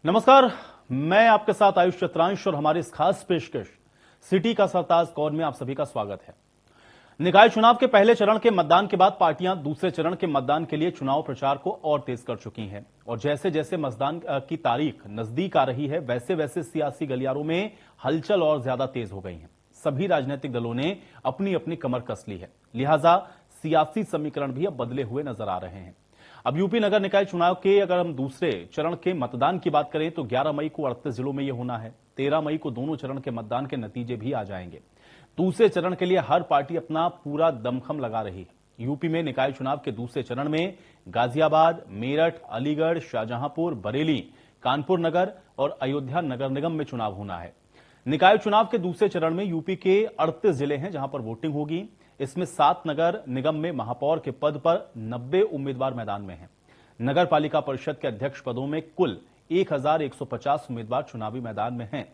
नमस्कार, मैं आपके साथ आयुष चतुरांश और हमारी इस खास पेशकश सिटी का सरताज कौन में आप सभी का स्वागत है। निकाय चुनाव के पहले चरण के मतदान के बाद पार्टियां दूसरे चरण के मतदान के लिए चुनाव प्रचार को और तेज कर चुकी हैं और जैसे जैसे मतदान की तारीख नजदीक आ रही है वैसे वैसे सियासी गलियारों में हलचल और ज्यादा तेज हो गई है। सभी राजनीतिक दलों ने अपनी अपनी कमर कस ली है, लिहाजा सियासी समीकरण भी अब बदले हुए नजर आ रहे हैं। अब यूपी नगर निकाय चुनाव के अगर हम दूसरे चरण के मतदान की बात करें तो 11 मई को 38 जिलों में यह होना है। 13 मई को दोनों चरण के मतदान के नतीजे भी आ जाएंगे। दूसरे चरण के लिए हर पार्टी अपना पूरा दमखम लगा रही है। यूपी में निकाय चुनाव के दूसरे चरण में गाजियाबाद, मेरठ, अलीगढ़, शाहजहांपुर, बरेली, कानपुर नगर और अयोध्या नगर निगम में चुनाव होना है। निकाय चुनाव के दूसरे चरण में यूपी के 38 जिले हैं जहां पर वोटिंग होगी। इसमें 7 नगर निगम में महापौर के पद पर 90 उम्मीदवार मैदान में हैं। नगर पालिका परिषद के अध्यक्ष पदों में कुल 1150 उम्मीदवार चुनावी मैदान में हैं।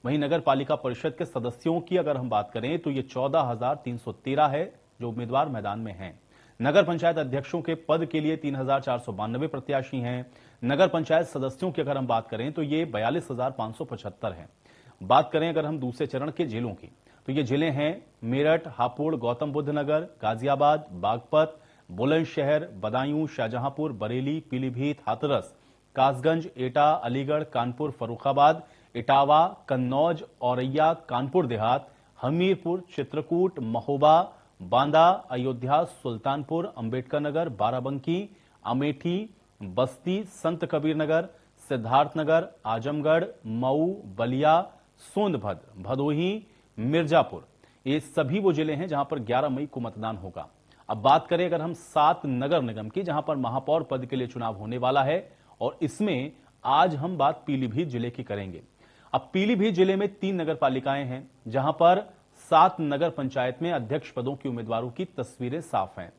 वहीं नगर पालिका परिषद के सदस्यों की अगर हम बात करें तो ये 14,313 है जो उम्मीदवार मैदान में हैं। नगर पंचायत अध्यक्षों के पद के लिए 3,492 प्रत्याशी हैं। नगर पंचायत सदस्यों की अगर हम बात करें तो ये 42,575 हैं। बात करें अगर हम दूसरे चरण के जिलों की तो ये जिले हैं मेरठ, हापुड़, गौतम बुद्ध नगर, गाजियाबाद, बागपत, बुलंदशहर, बदायूं, शाहजहांपुर, बरेली, पीलीभीत, हाथरस, कासगंज, एटा, अलीगढ़, कानपुर, फर्रुखाबाद, इटावा, कन्नौज, औरैया, कानपुर देहात, हमीरपुर, चित्रकूट, महोबा, बांदा, अयोध्या, सुल्तानपुर, अंबेडकर नगर, बाराबंकी, अमेठी, बस्ती, संत कबीर नगर, सिद्धार्थनगर, आजमगढ़, मऊ, बलिया, सोनभद्र, भदोही, मिर्जापुर, ये सभी वो जिले हैं जहां पर 11 मई को मतदान होगा। अब बात करें अगर हम 7 नगर निगम की जहां पर महापौर पद के लिए चुनाव होने वाला है और इसमें आज हम बात पीलीभीत जिले की करेंगे। अब पीलीभीत जिले में 3 नगर पालिकाएं हैं जहां पर 7 नगर पंचायत में अध्यक्ष पदों के उम्मीदवारों की तस्वीरें साफ हैं।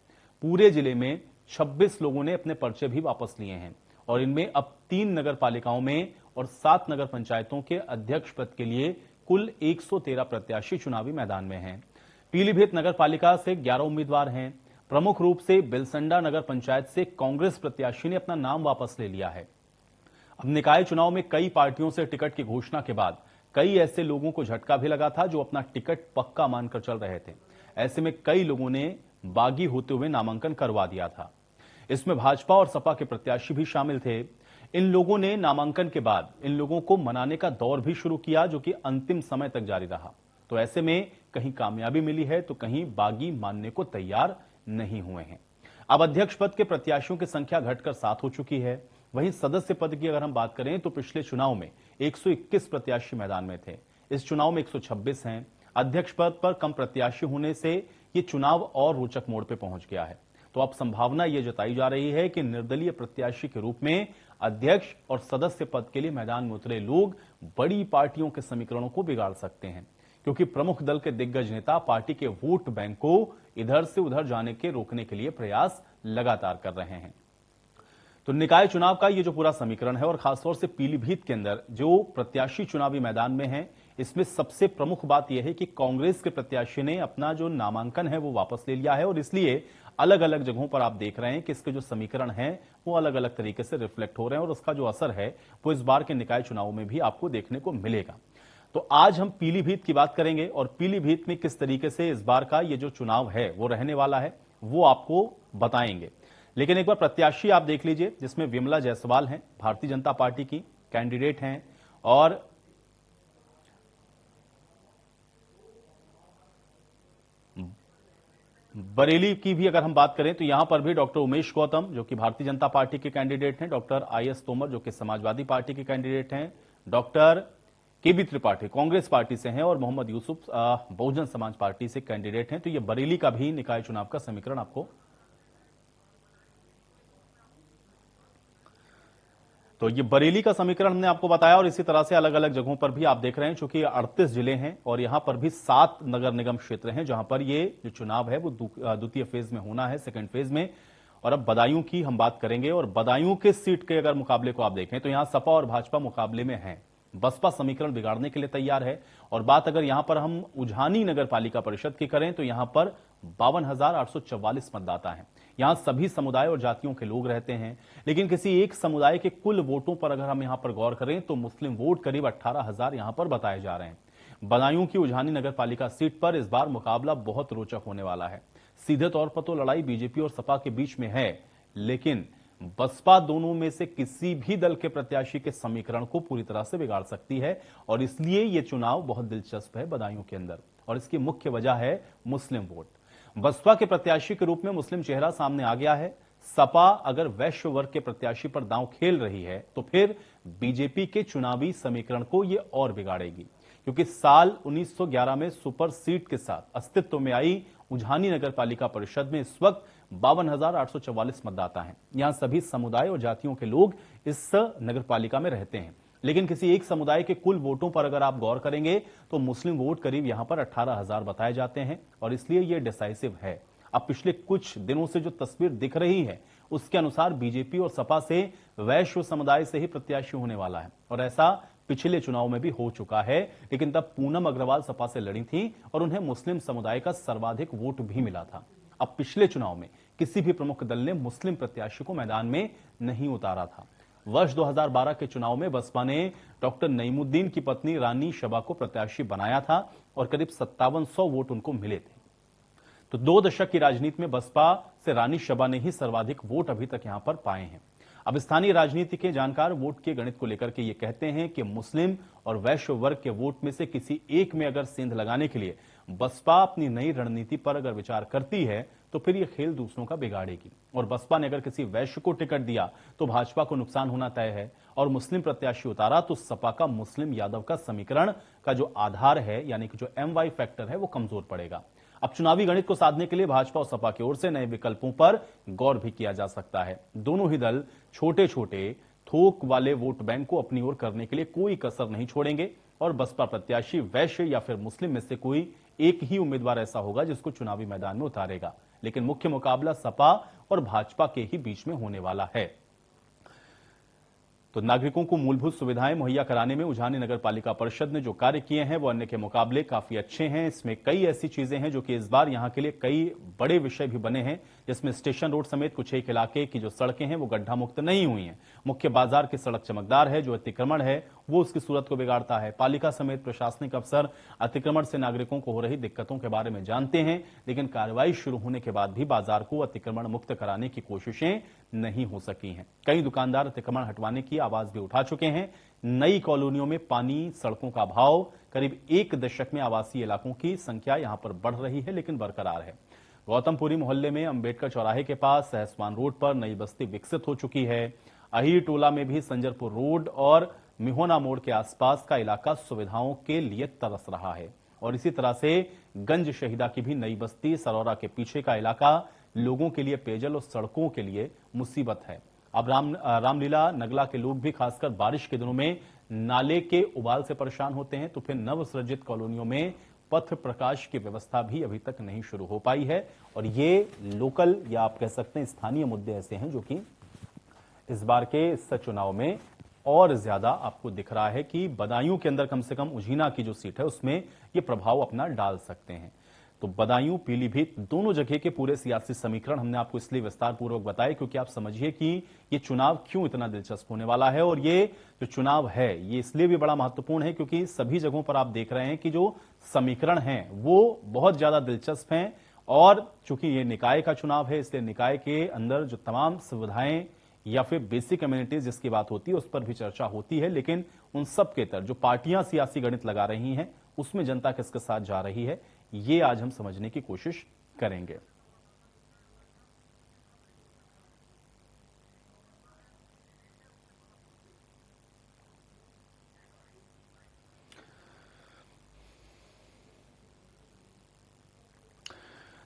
पूरे जिले में 26 लोगों ने अपने पर्चे भी वापस लिए हैं और इनमें अब 3 नगर पालिकाओं में और 7 नगर पंचायतों के अध्यक्ष पद के लिए कुल 113 प्रत्याशी चुनावी मैदान में हैं। पीलीभीत नगर पालिका से 11 उम्मीदवार हैं। प्रमुख रूप से बिलसंडा नगर पंचायत से कांग्रेस प्रत्याशी ने अपना नाम वापस ले लिया है। अब निकाय चुनाव में कई पार्टियों से टिकट की घोषणा के बाद कई ऐसे लोगों को झटका भी लगा था जो अपना टिकट पक्का मानकर चल रहे थे। ऐसे में कई लोगों ने बागी होते हुए नामांकन करवा दिया था। इसमें भाजपा और सपा के प्रत्याशी भी शामिल थे। इन लोगों ने नामांकन के बाद इन लोगों को मनाने का दौर भी शुरू किया जो कि अंतिम समय तक जारी रहा। तो ऐसे में कहीं कामयाबी मिली है तो कहीं बागी मानने को तैयार नहीं हुए हैं। अब अध्यक्ष पद के प्रत्याशियों की संख्या घटकर 7 हो चुकी है। वहीं सदस्य पद की अगर हम बात करें तो पिछले चुनाव में 121 प्रत्याशी मैदान में थे। इस चुनाव में 126 हैं। अध्यक्ष पद पर कम प्रत्याशी होने से यह चुनाव और रोचक मोड़ पर पहुंच गया है। तो अब संभावना यह जताई जा रही है कि निर्दलीय प्रत्याशी के रूप में अध्यक्ष और सदस्य पद के लिए मैदान में उतरे लोग बड़ी पार्टियों के समीकरणों को बिगाड़ सकते हैं, क्योंकि प्रमुख दल के दिग्गज नेता पार्टी के वोट बैंक को इधर से उधर जाने के रोकने के लिए प्रयास लगातार कर रहे हैं। तो निकाय चुनाव का ये जो पूरा समीकरण है और खासतौर से पीलीभीत के अंदर जो प्रत्याशी चुनावी मैदान में है, इसमें सबसे प्रमुख बात यह है कि कांग्रेस के प्रत्याशी ने अपना जो नामांकन है वो वापस ले लिया है और इसलिए अलग अलग जगहों पर आप देख रहे हैं कि इसके जो समीकरण हैं वो अलग अलग तरीके से रिफ्लेक्ट हो रहे हैं और उसका जो असर है वो इस बार के निकाय चुनाव में भी आपको देखने को मिलेगा। तो आज हम पीलीभीत की बात करेंगे और पीलीभीत में किस तरीके से इस बार का ये जो चुनाव है वो रहने वाला है वो आपको बताएंगे। लेकिन एक बार प्रत्याशी आप देख लीजिए जिसमें विमला जायसवाल हैं, भारतीय जनता पार्टी की कैंडिडेट हैं और बरेली की भी अगर हम बात करें तो यहां पर भी डॉक्टर उमेश गौतम जो कि भारतीय जनता पार्टी के कैंडिडेट हैं, डॉक्टर आईएस तोमर जो कि समाजवादी पार्टी के कैंडिडेट हैं, डॉक्टर केबी त्रिपाठी कांग्रेस पार्टी से हैं और मोहम्मद यूसुफ बहुजन समाज पार्टी से कैंडिडेट हैं। तो ये बरेली का भी निकाय चुनाव का समीकरण आपको तो ये बरेली का समीकरण हमने आपको बताया और इसी तरह से अलग अलग जगहों पर भी आप देख रहे हैं चूंकि 38 जिले हैं और यहां पर भी 7 नगर निगम क्षेत्र हैं जहां पर ये जो चुनाव है वो द्वितीय फेज में होना है, सेकंड फेज में। और अब बदायूं की हम बात करेंगे और बदायूं के सीट के अगर मुकाबले को आप देखें तो यहां सपा और भाजपा मुकाबले में है। बसपा समीकरण बिगाड़ने के लिए तैयार है और बात अगर यहां पर हम उझानी नगर पालिका परिषद की करें तो यहां पर 52,844 मतदाता हैं। यहां सभी समुदाय और जातियों के लोग रहते हैं, लेकिन किसी एक समुदाय के कुल वोटों पर अगर हम यहां पर गौर करें तो मुस्लिम वोट करीब 18,000 यहां पर बताए जा रहे हैं। बदायूं की उझानी नगर पालिका सीट पर इस बार मुकाबला बहुत रोचक होने वाला है। सीधे तौर पर तो लड़ाई बीजेपी और सपा के बीच में है, लेकिन बसपा दोनों में से किसी भी दल के प्रत्याशी के समीकरण को पूरी तरह से बिगाड़ सकती है और इसलिए यह चुनाव बहुत दिलचस्प है बदायूं के अंदर। और इसकी मुख्य वजह है मुस्लिम वोट। बसपा के प्रत्याशी के रूप में मुस्लिम चेहरा सामने आ गया है। सपा अगर वैश्य वर्ग के प्रत्याशी पर दांव खेल रही है तो फिर बीजेपी के चुनावी समीकरण को यह और बिगाड़ेगी, क्योंकि साल 1911 में सुपर सीट के साथ अस्तित्व में आई उझानी नगर पालिका परिषद में इस वक्त 52,844 मतदाता हैं। यहां सभी समुदाय और जातियों के लोग इस नगर पालिका में रहते हैं, लेकिन किसी एक समुदाय के कुल वोटों पर अगर आप गौर करेंगे तो मुस्लिम वोट करीब यहां पर 18,000 बताए जाते हैं और इसलिए यह डिसाइसिव है। अब पिछले कुछ दिनों से जो तस्वीर दिख रही है उसके अनुसार बीजेपी और सपा से वैश्य समुदाय से ही प्रत्याशी होने वाला है और ऐसा पिछले चुनाव में भी हो चुका है, लेकिन तब पूनम अग्रवाल सपा से लड़ी थी और उन्हें मुस्लिम समुदाय का सर्वाधिक वोट भी मिला था। अब पिछले चुनाव में किसी भी प्रमुख दल ने मुस्लिम प्रत्याशी को मैदान में नहीं उतारा था। वर्ष 2012 के चुनाव में बसपा ने डॉक्टर नईमुद्दीन की पत्नी रानी शबा को प्रत्याशी बनाया था और करीब 5700 वोट उनको मिले थे। तो 2 दशक की राजनीति में बसपा से रानी शबा ने ही सर्वाधिक वोट अभी तक यहां पर पाए हैं। अब स्थानीय राजनीति के जानकार वोट के गणित को लेकर के ये कहते हैं कि मुस्लिम और वैश्य वर्ग के वोट में से किसी एक में अगर सेंध लगाने के लिए बसपा अपनी नई रणनीति पर अगर विचार करती है तो फिर यह खेल दूसरों का बिगाड़ेगी और बसपा ने अगर किसी वैश्य को टिकट दिया तो भाजपा को नुकसान होना तय है और मुस्लिम प्रत्याशी उतारा तो सपा का मुस्लिम यादव का समीकरण का जो आधार है यानी कि जो MY फैक्टर है वो कमजोर पड़ेगा। अब चुनावी गणित को साधने के लिए भाजपा और सपा की ओर से नए विकल्पों पर गौर भी किया जा सकता है। दोनों ही दल छोटे छोटे थोक वाले वोट बैंक को अपनी ओर करने के लिए कोई कसर नहीं छोड़ेंगे और बसपा प्रत्याशी वैश्य या फिर मुस्लिम में से कोई एक ही उम्मीदवार ऐसा होगा जिसको चुनावी मैदान में उतारेगा, लेकिन मुख्य मुकाबला सपा और भाजपा के ही बीच में होने वाला है। तो नागरिकों को मूलभूत सुविधाएं मुहैया कराने में उझानी नगर पालिका परिषद ने जो कार्य किए हैं वो अन्य के मुकाबले काफी अच्छे हैं। इसमें कई ऐसी चीजें हैं जो कि इस बार यहां के लिए कई बड़े विषय भी बने हैं, जिसमें स्टेशन रोड समेत कुछ एक इलाके की जो सड़कें हैं वो गड्ढा मुक्त नहीं हुई हैं। मुख्य बाजार की सड़क चमकदार है, जो अतिक्रमण है वो उसकी सूरत को बिगाड़ता है। पालिका समेत प्रशासनिक अफसर अतिक्रमण से नागरिकों को हो रही दिक्कतों के बारे में जानते हैं, लेकिन कार्रवाई शुरू होने के बाद भी बाजार को अतिक्रमण मुक्त कराने की कोशिशें नहीं हो सकी हैं। कई दुकानदार अतिक्रमण हटवाने की आवाज भी उठा चुके हैं। नई कॉलोनियों में पानी, सड़कों का अभाव, करीब 1 दशक में आवासीय इलाकों की संख्या यहां पर बढ़ रही है लेकिन बरकरार है। गौतमपुरी मोहल्ले में अंबेडकर चौराहे के पास सहसवान रोड पर नई बस्ती विकसित हो चुकी है। अहीर टोला में भी संजरपुर रोड और मिहोना मोड़ के आसपास का इलाका सुविधाओं के लिए तरस रहा है और इसी तरह से गंज शहीदा की भी नई बस्ती, सरौरा के पीछे का इलाका लोगों के लिए पेयजल और सड़कों के लिए मुसीबत है। अब रामलीला नगला के लोग भी खासकर बारिश के दिनों में नाले के उबाल से परेशान होते हैं, तो फिर नवसृजित कॉलोनियों में पथ प्रकाश की व्यवस्था भी अभी तक नहीं शुरू हो पाई है और ये लोकल या आप कह सकते हैं स्थानीय मुद्दे ऐसे हैं जो कि इस बार के इस चुनाव में और ज्यादा आपको दिख रहा है कि बदायूं के अंदर कम से कम उझीना की जो सीट है उसमें ये प्रभाव अपना डाल सकते हैं। तो बदायूं, पीलीभीत दोनों जगह के पूरे सियासी समीकरण हमने आपको इसलिए विस्तार पूर्वक बताए क्योंकि आप समझिए कि ये चुनाव क्यों इतना दिलचस्प होने वाला है। और ये जो चुनाव है ये इसलिए भी बड़ा महत्वपूर्ण है क्योंकि सभी जगहों पर आप देख रहे हैं कि जो समीकरण हैं वो बहुत ज्यादा दिलचस्प हैं और चूंकि ये निकाय का चुनाव है इसलिए निकाय के अंदर जो तमाम सुविधाएं या फिर बेसिक कम्युनिटीज जिसकी बात होती है उस पर भी चर्चा होती है, लेकिन उन सब के तरफ जो पार्टियां सियासी गणित लगा रही हैं उसमें जनता किसके साथ जा रही है ये आज हम समझने की कोशिश करेंगे।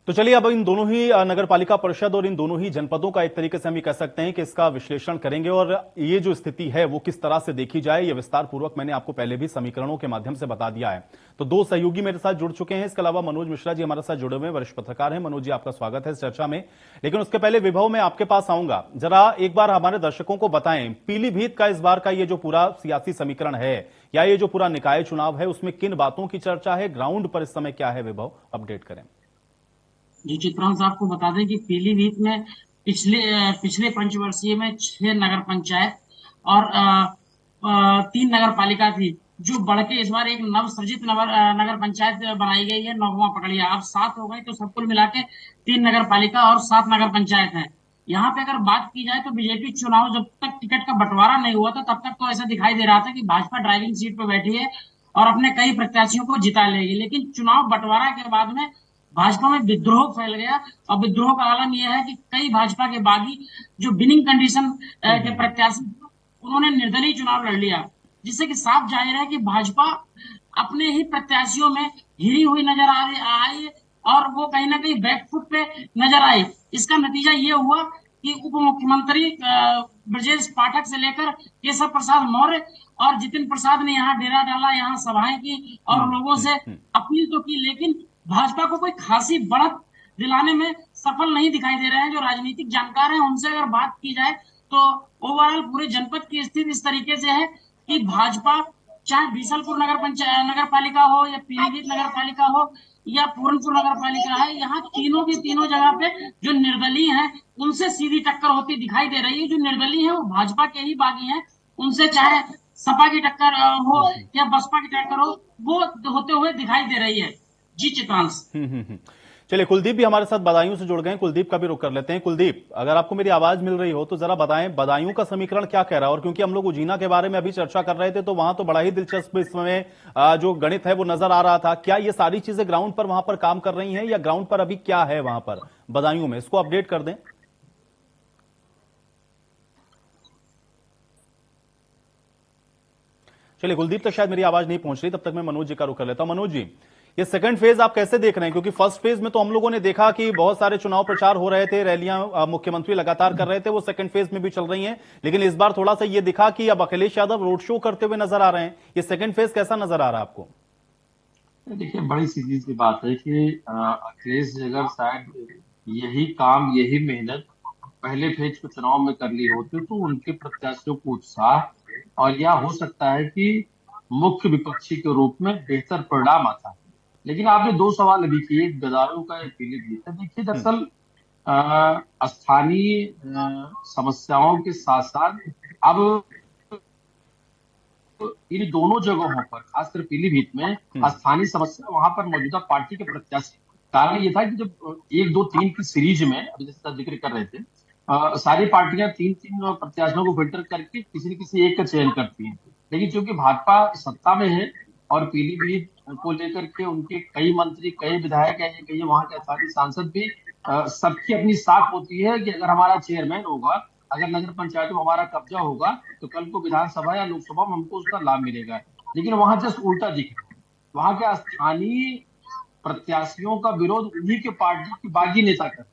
तो चलिए अब इन दोनों ही नगर पालिका परिषद और इन दोनों ही जनपदों का एक तरीके से हम ये कह सकते हैं कि इसका विश्लेषण करेंगे और ये जो स्थिति है वो किस तरह से देखी जाए ये विस्तार पूर्वक मैंने आपको पहले भी समीकरणों के माध्यम से बता दिया है। तो 2 सहयोगी मेरे साथ जुड़ चुके हैं, इसके अलावा मनोज मिश्रा जी हमारे साथ जुड़े हुए वरिष्ठ पत्रकार हैं। मनोज जी आपका स्वागत है इस चर्चा में, लेकिन उसके पहले विभव मैं आपके पास आऊंगा। जरा एक बार हमारे दर्शकों को बताएं पीलीभीत का इस बार का ये जो पूरा सियासी समीकरण है या ये जो पूरा निकाय चुनाव है उसमें किन बातों की चर्चा है, ग्राउंड पर इस समय क्या है, विभव अपडेट करें। जी, चित्रांश आपको बता दें कि पीलीभीत में पिछले पंचवर्षीय में 6 नगर पंचायत और 3 नगर पालिका थी, जो बढ़ के इस बार एक नव सृजित नगर पंचायत बनाई गई है, 9वां पकड़िया। अब 7 हो गई, तो सब कुल मिला के 3 नगर पालिका और 7 नगर पंचायत है। यहाँ पे अगर बात की जाए तो बीजेपी चुनाव जब तक टिकट का बंटवारा नहीं हुआ था, तब तक तो ऐसा दिखाई दे रहा था कि भाजपा ड्राइविंग सीट पर बैठी है और अपने कई प्रत्याशियों को जिता लेगी। लेकिन चुनाव बंटवारा के बाद में भाजपा में विद्रोह फैल गया, और विद्रोह का आलम यह है कि कई भाजपा के बागी जो विनिंग कंडीशन के हम्म। प्रत्याशी, उन्होंने निर्दलीय चुनाव लड़ लिया, जिससे कि साफ जाहिर है कि भाजपा अपने ही प्रत्याशियों में हिरी हुई नजर आई, और वो कहीं ना कहीं बैकफुट पे नजर आई। इसका नतीजा ये हुआ कि उप मुख्यमंत्री ब्रजेश पाठक से लेकर केशव प्रसाद मौर्य और जितिन प्रसाद ने यहाँ डेरा डाला, यहाँ सभाएं की और लोगों से हम्म। अपील तो की, लेकिन भाजपा को कोई खासी बढ़त दिलाने में सफल नहीं दिखाई दे रहे हैं। जो राजनीतिक जानकार हैं, उनसे अगर बात की जाए तो ओवरऑल पूरे जनपद की स्थिति इस तरीके से है कि भाजपा, चाहे बीसलपुर नगर पालिका हो, या पीलीभीत नगर पालिका हो, या पूरनपुर नगर पालिका है, यहाँ तीनों की तीनों जगह पे जो निर्दलीय हैं, उनसे सीधी टक्कर होती दिखाई दे रही है। जो निर्दलीय है वो भाजपा के ही बागी हैं, उनसे चाहे सपा की टक्कर हो या बसपा की टक्कर हो, वो होते हुए दिखाई दे रही है। जी चित्रांश। चलिए, कुलदीप भी हमारे साथ बदायूं से जुड़ गए हैं। कुलदीप का भी रुख कर लेते हैं। कुलदीप, अगर आपको मेरी आवाज मिल रही हो तो जरा बताएं, बदायूं का समीकरण क्या कह रहा है? और क्योंकि हम लोग उजीना के बारे में अभी चर्चा कर रहे थे, तो वहां तो बड़ा ही दिलचस्प इस समय जो गणित है वो नजर आ रहा था। क्या ये सारी चीजें ग्राउंड पर वहां पर काम कर रही हैं, या ग्राउंड पर अभी क्या है वहां पर बदायूं में? इसको अपडेट कर दें। चलिए, कुलदीप तक शायद मेरी आवाज नहीं पहुंच रही, तब तक मैं मनोज जी का रुख कर लेता हूं। मनोज जी, ये सेकंड फेज आप कैसे देख रहे हैं? क्योंकि फर्स्ट फेज में तो हम लोगों ने देखा कि बहुत सारे चुनाव प्रचार हो रहे थे, रैलियां मुख्यमंत्री लगातार कर रहे थे, वो सेकंड फेज में भी चल रही हैं। लेकिन इस बार थोड़ा सा ये दिखा कि अब अखिलेश यादव रोड शो करते हुए नजर आ रहे हैं। ये सेकंड फेज कैसा नजर आ रहा है आपको? देखिए, बड़ी सीधी सी बात है कि अखिलेश जी अगर शायद यही काम, यही मेहनत पहले फेज के चुनाव में कर ली होती तो उनके प्रत्याशियों को उत्साह, और यह हो सकता है कि मुख्य विपक्षी के रूप में बेहतर परिणाम आता है। लेकिन आपने दो सवाल अभी किए, एक बदायूं का, एक पीलीभीत का। देखिए, दरअसल स्थानीय समस्याओं के साथ साथ अब इन दोनों जगहों पर, खासकर पीलीभीत में, स्थानीय समस्या वहां पर मौजूदा पार्टी के प्रत्याशी। कारण ये था कि जब 1, 2, 3 की सीरीज में, अभी जैसा जिक्र कर रहे थे, सारी पार्टियां तीन तीन प्रत्याशियों को फिल्टर करके किसी न किसी एक का चयन करती हैं। लेकिन चूंकि भाजपा सत्ता में है और पीलीभीत को लेकर के उनके कई मंत्री, कई विधायक हैं, कई वहां के स्थानीय सांसद भी, सबकी अपनी साख होती है कि अगर हमारा चेयरमैन होगा, अगर नगर पंचायत में हमारा कब्जा होगा, तो कल को विधानसभा या लोकसभा में हमको उसका लाभ मिलेगा। लेकिन वहां जस्ट उल्टा दिख रहा है। वहां के स्थानीय प्रत्याशियों का विरोध उन्हीं के पार्टी की बागी नेता करते हैं।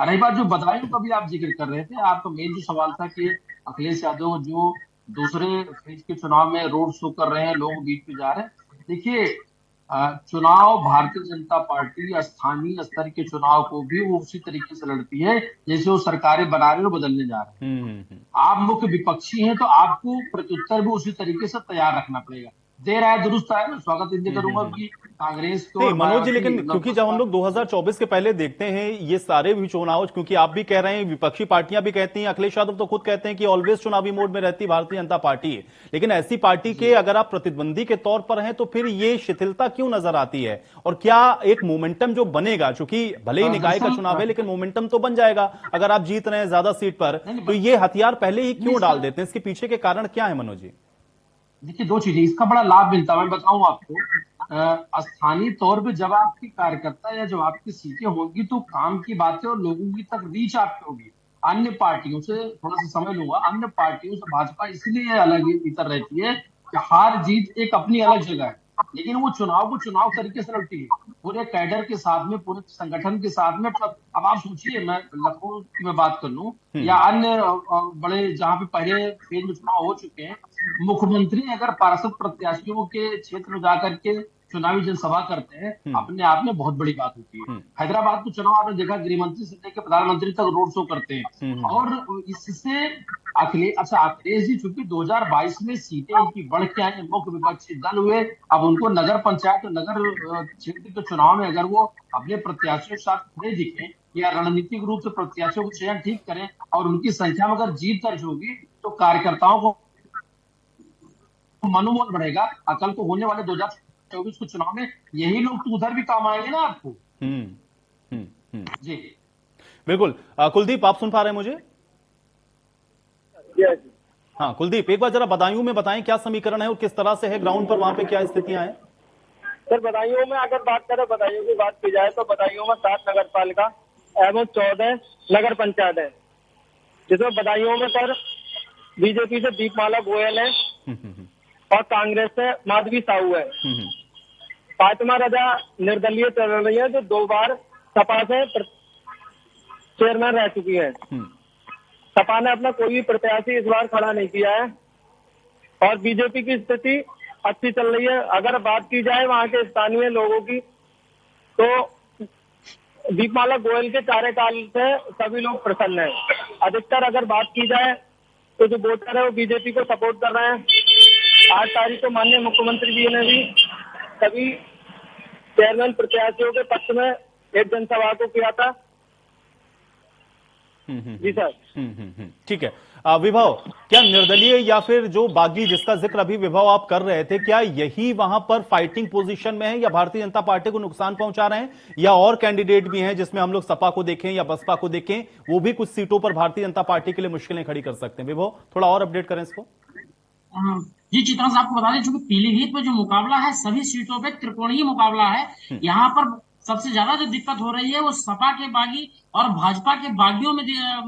रही बात जो बदायूं का भी आप जिक्र कर रहे थे, आपका मेन जो सवाल था कि अखिलेश यादव जो दूसरे फेज के चुनाव में रोड शो कर रहे हैं, लोग बीच में जा रहे हैं। देखिए, चुनाव भारतीय जनता पार्टी स्थानीय स्तर के चुनाव को भी वो उसी तरीके से लड़ती है जैसे वो सरकारें बना रहे और बदलने जा रहे हैं। आप मुख्य विपक्षी हैं तो आपको प्रत्युत्तर भी उसी तरीके से तैयार रखना पड़ेगा। देर आए दुरुस्त आए, मैं स्वागत इसलिए करूंगा कि कांग्रेस को नहीं और मनोज जी, मायावती, लेकिन मतलब क्योंकि जब हम बसपा। लोग 2024 के पहले देखते हैं ये सारे भी चुनाव, क्योंकि आप भी कह रहे हैं, विपक्षी पार्टियां भी कहती हैं, अखिलेश यादव तो खुद कहते हैं कि ऑलवेज चुनावी मोड में रहती भारतीय जनता पार्टी है। लेकिन ऐसी पार्टी के अगर आप प्रतिद्वंदी के तौर पर हैं, तो फिर ये शिथिलता क्यों नजर आती है? और क्या एक मोमेंटम जो बनेगा, चूंकि भले ही निकाय का दरअसल चुनाव है, लेकिन मोमेंटम तो बन जाएगा अगर आप जीत रहे हैं ज्यादा सीट पर, नहीं, तो ये हथियार पहले ही नहीं, क्यों डाल देते हैं? इसके पीछे के कारण क्या है मनोज जी? देखिए, दो चीजें इसका बड़ा लाभ मिलता है, मैं बताऊं आपको। स्थानीय तौर पे जब आपके कार्यकर्ता या जब आपकी सीटें होंगी तो काम की बातें और लोगों की तक रीच आपकी होगी। अन्य पार्टियों से, थोड़ा सा समय लूंगा, अन्य पार्टियों से भाजपा इसलिए अलग इतर रहती है कि हार जीत एक अपनी अलग जगह है, लेकिन वो चुनाव को चुनाव तरीके से लड़ती है, पूरे कैडर के साथ में, पूरे संगठन के साथ में। अब आप सोचिए, मैं लखनऊ की मैं बात कर लूं या अन्य बड़े जहां पे पहले फेज में चुनाव हो चुके हैं, मुख्यमंत्री अगर पार्षद प्रत्याशियों के क्षेत्र में जाकर के चुनावी जनसभा करते हैं, अपने आप में बहुत बड़ी बात होती है। हैदराबाद के चुनाव आपने देखा, गृह मंत्री से लेकर प्रधानमंत्री तक रोड शो करते हैं, और इससे अखिलेश जी चूंकि 2022 में सीटें इनकी बढ़ के आए, मुख्य विपक्षी दल हुए, अब उनको नगर पंचायत और नगर क्षेत्र के चुनाव में अगर वो अपने प्रत्याशियों के साथ खड़े दिखे या रणनीतिक रूप से प्रत्याशियों को चयन ठीक करें और उनकी संख्या में अगर जीत दर्ज होगी तो कार्यकर्ताओं को मनोबल बढ़ेगा। कल को होने वाले 2024 के चुनाव में यही लोग तो उधर भी काम आएंगे ना आपको। जी बिल्कुल। कुलदीप, आप सुन पा रहे हैं मुझे? हाँ कुलदीप, एक बार जरा बदायूं में बताएं क्या समीकरण है और किस तरह से है ग्राउंड पर, वहां पे क्या स्थितियां हैं? सर बदायूं में अगर बात करें, बदायूं की बात की जाए तो बदायूं में 7 नगर पालिका एवं 14 नगर पंचायत है, जिसमें बदायूं में सर बीजेपी से दीपमाला गोयल है और कांग्रेस से माधवी साहू है। फातिमा रजा निर्दलीय चल रही है, जो 2 बार सपा से चेयरमैन रह चुकी है। सपा ने अपना कोई भी प्रत्याशी इस बार खड़ा नहीं किया है और बीजेपी की स्थिति अच्छी चल रही है। अगर बात की जाए वहां के स्थानीय लोगों की तो दीपमाला गोयल के कार्यकाल से सभी लोग प्रसन्न हैं। अधिकतर अगर बात की जाए तो जो वोटर है वो बीजेपी को सपोर्ट कर रहे हैं। 8 तारीख को माननीय मुख्यमंत्री जी ने भी सभी चेयरमैन प्रत्याशियों के पक्ष में एक जनसभा को किया था। जी सर। ठीक है। विभव, क्या निर्दलीय या फिर जो बागी जिसका जिक्र अभी विभव आप कर रहे थे, क्या यही वहां पर फाइटिंग पोजीशन में है या भारतीय जनता पार्टी को नुकसान पहुंचा रहे हैं, या और कैंडिडेट भी हैं जिसमें हम लोग सपा को देखें या बसपा को देखें, वो भी कुछ सीटों पर भारतीय जनता पार्टी के लिए मुश्किलें खड़ी कर सकते हैं? विभव, थोड़ा और अपडेट करें इसको। जी चित्रांश, आपको बता दें चूंकि पीलीभीत में जो मुकाबला है सभी सीटों पे त्रिकोणीय मुकाबला है। यहाँ पर सबसे ज्यादा जो दिक्कत हो रही है वो सपा के बागी और भाजपा के बागियों में,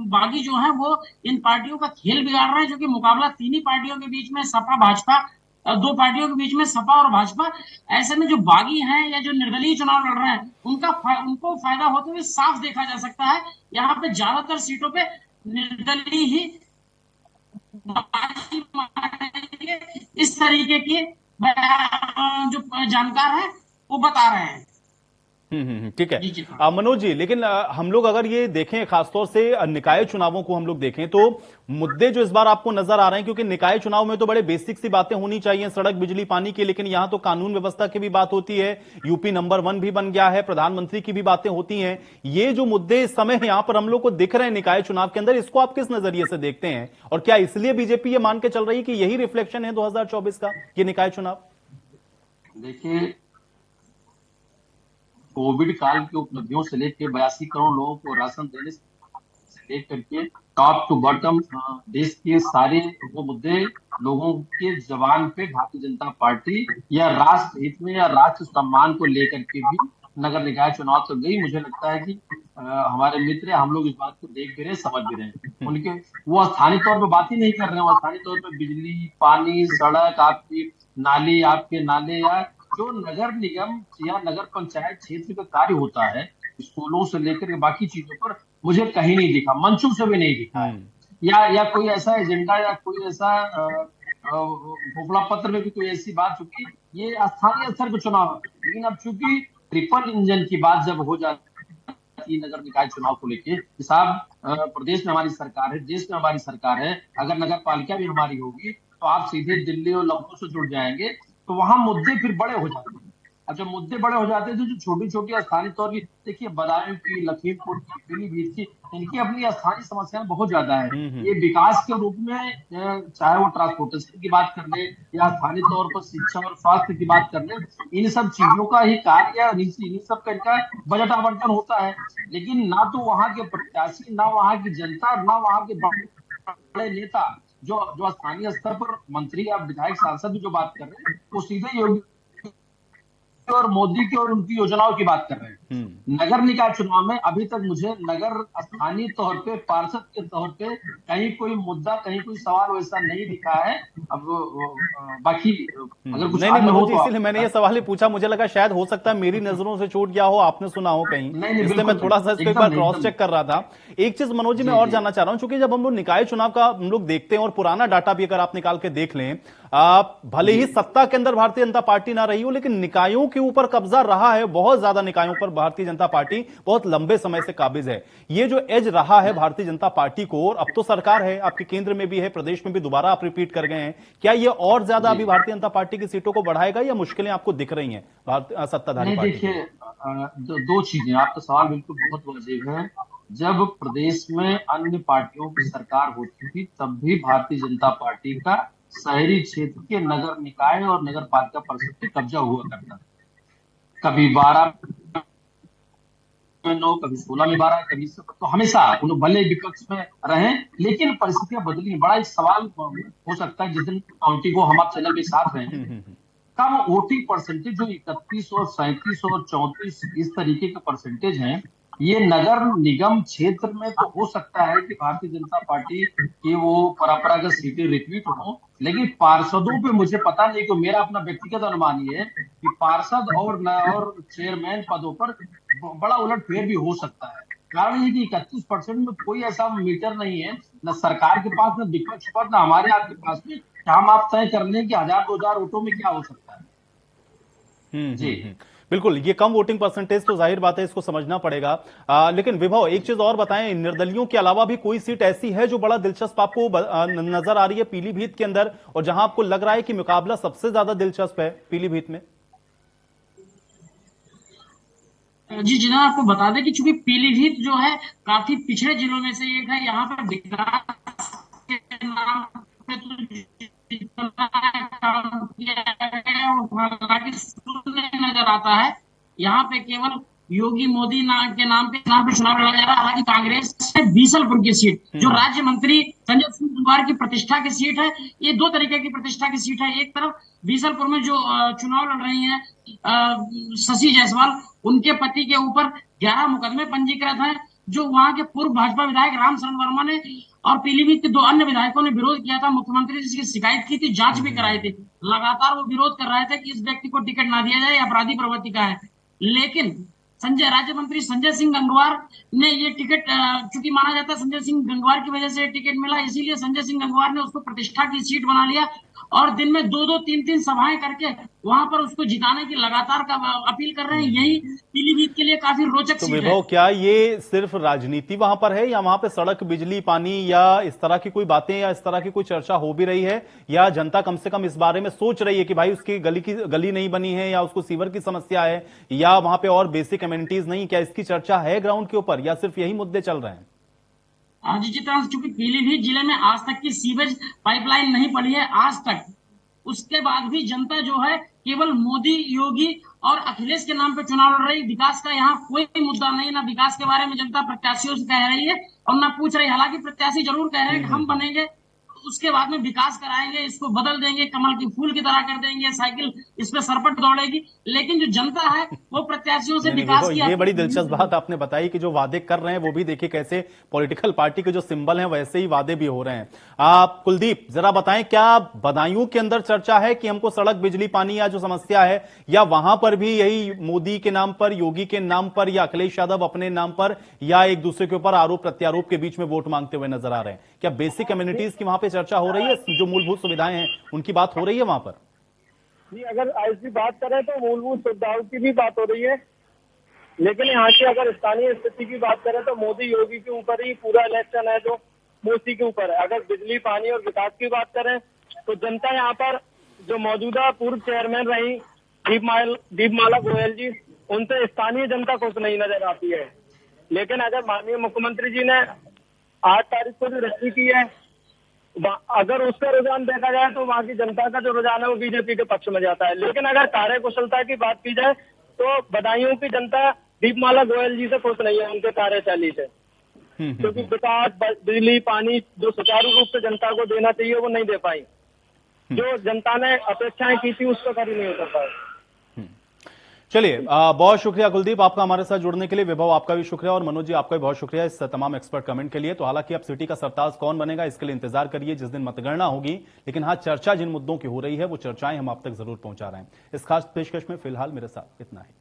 बागी जो है वो इन पार्टियों का खेल बिगाड़ रहे हैं, जो कि मुकाबला 3 ही पार्टियों के बीच में, सपा भाजपा, 2 पार्टियों के बीच में सपा और भाजपा। ऐसे में जो बागी हैं या जो निर्दलीय चुनाव लड़ रहे हैं उनको फायदा होते हुए साफ देखा जा सकता है। यहाँ पे ज्यादातर सीटों पे निर्दलीय ही इस तरीके की जो जानकार है वो बता रहे हैं। ठीक है मनोज जी, लेकिन हम लोग अगर ये देखें, खासतौर से निकाय चुनावों को हम लोग देखें तो मुद्दे जो इस बार आपको नजर आ रहे हैं, क्योंकि निकाय चुनाव में तो बड़े बेसिक सी बातें होनी चाहिए, सड़क बिजली पानी की, लेकिन यहां तो कानून व्यवस्था की भी बात होती है, यूपी नंबर 1 भी बन गया है, प्रधानमंत्री की भी बातें होती हैं। ये जो मुद्दे इस समय यहां पर हम लोग को दिख रहे हैं निकाय चुनाव के अंदर, इसको आप किस नजरिए से देखते हैं और क्या इसलिए बीजेपी ये मान के चल रही है कि यही रिफ्लेक्शन है 2024 का, ये निकाय चुनाव? देखिए, कोविड काल की उपलब्धियों से लेकर 82 करोड़ लोगों को राशन देने से लेकर के टॉप टू बॉटम देश के सारे वो मुद्दे लोगों के जबान पे भारतीय जनता पार्टी या राष्ट्र हित में या राष्ट्र सम्मान को लेकर के भी नगर निकाय चुनाव तो गई। मुझे लगता है कि हमारे मित्र, हम लोग इस बात को देख भी रहे, समझ भी रहे। उनके वो स्थानीय तौर पर बात ही नहीं कर रहे हैं, वो स्थानीय तौर पर बिजली, पानी, सड़क, आपकी नाली, आपके नाले या जो नगर निगम या नगर पंचायत क्षेत्र का कार्य होता है, स्कूलों से लेकर बाकी चीजों पर मुझे कहीं नहीं दिखा, मंचों से भी नहीं दिखा है, या कोई ऐसा एजेंडा या कोई ऐसा घोषणा पत्र में भी कोई ऐसी बात, चूंकि ये स्थानीय स्तर का चुनाव है। लेकिन अब चूंकि ट्रिपल इंजन की बात जब हो जाती है नगर निकाय चुनाव को लेकर, साहब प्रदेश में हमारी सरकार है, देश में हमारी सरकार है, अगर नगर पालिका भी हमारी होगी तो आप सीधे दिल्ली और लखनऊ से जुड़ जाएंगे, तो वहां मुद्दे फिर बड़े हो जाते हैं। अब जब मुद्दे बड़े हो जाते हैं तो जो छोटी छोटी स्थानीय तौर की, देखिए बदायूं की, लखीमपुर की, पीलीभीत की, इनकी अपनी स्थानीय समस्याएं बहुत ज्यादा है। ये विकास के रूप में चाहे वो ट्रांसपोर्टेशन की बात कर ले या स्थानीय तौर पर शिक्षा और स्वास्थ्य की बात कर ले, इन सब चीजों का ही कार्य या इन सब का इनका बजट आवंटन होता है। लेकिन ना तो वहां के प्रत्याशी, ना वहां की जनता, ना वहां के बड़े नेता जो स्थानीय स्तर पर मंत्री या विधायक सांसद जो बात कर रहे हैं, वो सीधे योगी और मोदी की और उनकी योजनाओं की बात कर रहे हैं। नगर निकाय चुनाव में अभी तक मुझे नगर स्थानीय तौर पे, पार्षद के तौर पे कहीं कोई मुद्दा, कहीं कोई सवाल वैसा नहीं दिखा है। अब बाकी अगर कुछ नहीं हो तो इसलिए मैंने ये सवाल ही पूछा, मुझे लगा शायद हो सकता है मेरी नजरों से छूट गया हो, आपने सुना हो कहीं, इसलिए मैं थोड़ा सा इसको एक बार क्रॉस चेक कर रहा था। एक चीज मनोज जी मैं और जानना चाह रहा हूं, क्योंकि जब हम लोग निकाय चुनाव का हम लोग देखते हैं और पुराना डाटा भी अगर आप निकाल के देख लें, आप भले ही सत्ता के अंदर भारतीय जनता पार्टी ना रही हो, लेकिन निकायों के ऊपर कब्जा रहा है, बहुत ज्यादा निकायों पर भारतीय जनता पार्टी बहुत लंबे समय से काबिज है। ये जो एज रहा है भारतीय जनता पार्टी को, और अब तो सरकार है आपके, केंद्र में भी है, प्रदेश में भी दोबारा आप रिपीट कर गए हैं, क्या ये और ज्यादा अभी भारतीय जनता पार्टी की सीटों को बढ़ाएगा या मुश्किलें आपको दिख रही हैं सत्ताधारी पार्टी? देखिए, दो चीजें, आपका सवाल बिल्कुल बहुत वाजिब है। जब प्रदेश में अन्य पार्टियों की सरकार होती थी तब भी भारतीय जनता पार्टी का शहरी क्षेत्र के नगर निकाय और नगर पालिका परिषद पे कब्जा हुआ करता था। कभी 12 में 9, कभी 16 में 12, कभी 17, तो हमेशा उन भले विपक्ष में रहे, लेकिन परिस्थितियां बदली। बड़ा एक सवाल हो सकता है, जिस दिन काउंटी को हम आप चैनल के साथ रहे, कम वोटिंग परसेंटेज जो 31 और 37 और 34 इस तरीके के परसेंटेज हैं, ये नगर निगम क्षेत्र में तो हो सकता है कि भारतीय जनता पार्टी की वो परंपरागत सीटें रिपीट हो, लेकिन पार्षदों पे मुझे पता नहीं, कि मेरा अपना व्यक्तिगत अनुमान ये है कि पार्षद और चेयरमैन पदों पर बड़ा उलटफेर भी हो सकता है। कारण ये कि 31% में कोई ऐसा मीटर नहीं है, न सरकार के पास, न विपक्ष पर, न हमारे आपके पास में, हम आप तय कर लें कि 1000-2000 वोटों में क्या हो सकता है। जी बिल्कुल, ये कम वोटिंग परसेंटेज तो जाहिर बात है, इसको समझना पड़ेगा। लेकिन विभव, एक चीज और बताएं, निर्दलियों के अलावा भी कोई सीट ऐसी है जो बड़ा दिलचस्प आपको नजर आ रही है पीलीभीत के अंदर, और जहां आपको लग रहा है कि मुकाबला सबसे ज्यादा दिलचस्प है पीलीभीत में? जी जनाब, आपको बता दें कि चूंकि पीलीभीत जो है काफी पिछड़े जिलों में से एक है, यहाँ पर विकास के नाम पे तो जितना काम किया गया वो हालांकि शून्य नजर आता है। यहाँ पे केवल योगी मोदी के नाम पे चुनाव लड़ा जा रहा है। हालांकि कांग्रेस से बीसलपुर की सीट, जो राज्य मंत्री संजय सिंह गंगवार की प्रतिष्ठा की सीट है, ये दो तरीके की प्रतिष्ठा की सीट है। एक तरफ बीसलपुर में जो चुनाव लड़ रही है शशि जायसवाल, उनके पति के ऊपर 11 मुकदमे पंजीकृत हैं, जो वहां के पूर्व भाजपा विधायक राम शरण वर्मा ने और पीलीभीत के 2 अन्य विधायकों ने विरोध किया था। मुख्यमंत्री जी की शिकायत की थी, जांच भी कराई थी। लगातार वो विरोध कर रहे थे कि इस व्यक्ति को टिकट ना दिया जाए, अपराधी प्रवृत्ति का है। लेकिन राज्य मंत्री संजय सिंह गंगवार ने ये टिकट, चूंकि माना जाता है संजय सिंह गंगवार की वजह से टिकट मिला, इसीलिए संजय सिंह गंगवार ने उसको प्रतिष्ठा की सीट बना लिया और दिन में 2-2, 3-3 सभाएं करके वहां पर उसको जिताने की लगातार अपील कर रहे हैं। यही पीलीभीत के लिए काफी रोचक तो सीट है। विभव, क्या ये सिर्फ राजनीति वहां पर है, या वहां पे सड़क, बिजली, पानी या इस तरह की कोई बातें या इस तरह की कोई चर्चा हो भी रही है, या जनता कम से कम इस बारे में सोच रही है कि भाई उसकी गली नहीं बनी है, या उसको सीवर की समस्या है, या वहां पे और बेसिक एमिनिटीज नहीं, क्या इसकी चर्चा है ग्राउंड के ऊपर, या सिर्फ यही मुद्दे चल रहे हैं? चूंकि पीलीभीत जिले में आज तक की सीवेज पाइपलाइन नहीं पड़ी है आज तक, उसके बाद भी जनता जो है केवल मोदी, योगी और अखिलेश के नाम पे चुनाव लड़ रही। विकास का यहाँ कोई मुद्दा नहीं, ना विकास के बारे में जनता प्रत्याशियों से कह रही है और ना पूछ रही। हालांकि प्रत्याशी जरूर कह रहे हैं कि हम बनेंगे, उसके बाद में विकास कराएंगे, इसको बदल देंगे, कमल की फूल की तरह कर देंगे, साइकिल इस पे सरपट दौड़ेगी। लेकिन जो जनता है वो प्रत्याशियों से विकास की, ये बड़ी दिलचस्प बात आपने बताई कि जो वादे कर रहे हैं वो भी देखिए कैसे पॉलिटिकल पार्टी के जो सिंबल हैं वैसे ही वादे भी हो रहे हैं। आप कुलदीप जरा बताएं, क्या बदायूं के अंदर चर्चा है कि हमको सड़क, बिजली, पानी या जो समस्या है, या वहां पर भी यही मोदी के नाम पर, योगी के नाम पर, या अखिलेश यादव अपने नाम पर, या एक दूसरे के ऊपर आरोप प्रत्यारोप के बीच में वोट मांगते हुए नजर आ रहे हैं? क्या बेसिक कम्युनिटीज की वहां पे चर्चा हो रही है, जो मूलभूत सुविधाएं हैं उनकी बात हो रही है वहां पर? जी, अगर ऐसी बात करें तो मूलभूत सुविधाओं की भी बात हो रही है, लेकिन यहाँ की अगर स्थानीय स्थिति की बात करें तो मोदी योगी के ऊपर ही पूरा इलेक्शन है, जो मोदी के ऊपर है। अगर बिजली, पानी और विकास की बात करें तो जनता यहाँ पर जो मौजूदा पूर्व चेयरमैन रही दीपमाला गोयल जी, उनसे स्थानीय जनता खुश नहीं नजर आती है। लेकिन अगर माननीय मुख्यमंत्री जी ने 8 तारीख को जो रैली की है, अगर उसका रुझान देखा जाए तो वहाँ की जनता का जो रुझान है वो बीजेपी के पक्ष में जाता है। लेकिन अगर कार्यकुशलता की बात की जाए तो बदायूं की जनता दीपमाला गोयल जी से खुश नहीं है, उनके कार्यशैली से, क्योंकि विकास, बिजली, पानी जो सुचारू रूप से जनता को देना चाहिए वो नहीं दे पाई। जो जनता ने अपेक्षाएं की थी उसको खरी नहीं उतर पाए। चलिए, बहुत शुक्रिया कुलदीप आपका हमारे साथ जुड़ने के लिए। विभव आपका भी शुक्रिया, और मनोज जी आपका भी बहुत शुक्रिया इस तमाम एक्सपर्ट कमेंट के लिए। तो हालांकि अब सिटी का सरताज कौन बनेगा इसके लिए इंतजार करिए जिस दिन मतगणना होगी, लेकिन हाँ, चर्चा जिन मुद्दों की हो रही है वो चर्चाएं हम आप तक जरूर पहुंचा रहे हैं। इस खास पेशकश में फिलहाल मेरे साथ इतना ही।